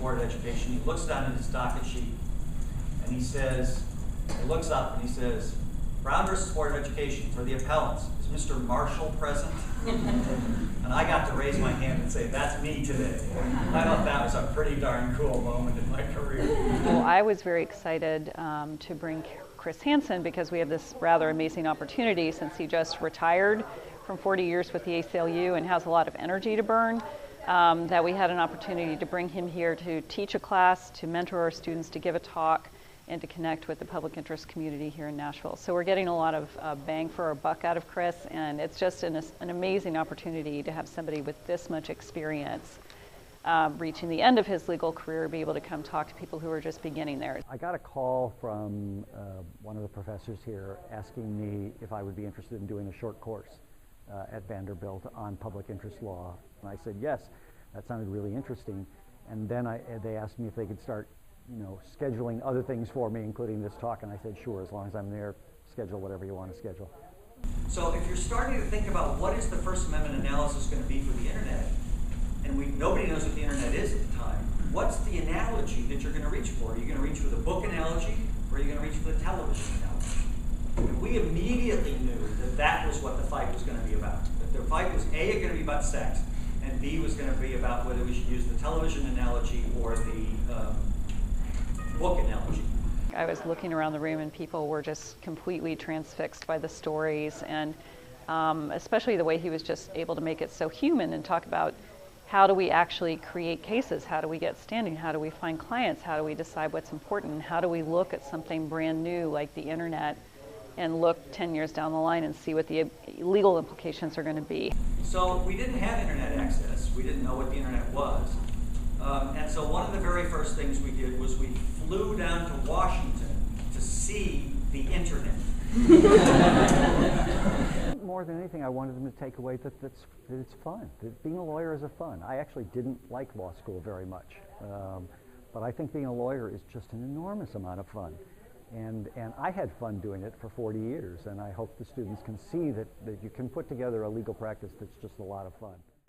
Board of Education. He looks down at his docket sheet and he says, he looks up and he says, Brown versus Board of Education, for the appellants, is Mr. Marshall present? And I got to raise my hand and say, that's me today. I thought that was a pretty darn cool moment in my career. Well, I was very excited to bring Chris Hansen because we have this rather amazing opportunity since he just retired from 40 years with the ACLU and has a lot of energy to burn, that we had an opportunity to bring him here to teach a class, to mentor our students, to give a talk, and to connect with the public interest community here in Nashville. So we're getting a lot of bang for our buck out of Chris, and it's just an amazing opportunity to have somebody with this much experience reaching the end of his legal career, be able to come talk to people who are just beginning there. I got a call from one of the professors here asking me if I would be interested in doing a short course at Vanderbilt on public interest law. And I said yes, that sounded really interesting. And then they asked me if they could start scheduling other things for me, including this talk, and I said sure, as long as I'm there, schedule whatever you want to schedule. So if you're starting to think about what is the First Amendment analysis going to be for the internet, and nobody knows what the internet is at the time, what's the analogy that you're going to reach for? Are you going to reach for the book analogy, or are you going to reach for the television analogy? And we immediately knew that that was what the fight was going to be about. That the fight was A, going to be about sex, and B was going to be about whether we should use the television analogy or the book analogy. I was looking around the room and people were just completely transfixed by the stories, and especially the way he was just able to make it so human and talk about how do we actually create cases, how do we get standing, how do we find clients, how do we decide what's important, how do we look at something brand new like the internet and look 10 years down the line and see what the legal implications are going to be. So we didn't have internet access, we didn't know what the internet was. And so one of the very first things we did was we flew down to Washington to see the internet. More than anything, I wanted them to take away that it's fun. That being a lawyer is a fun. I actually didn't like law school very much, but I think being a lawyer is just an enormous amount of fun. And I had fun doing it for 40 years, and I hope the students can see that you can put together a legal practice that's just a lot of fun.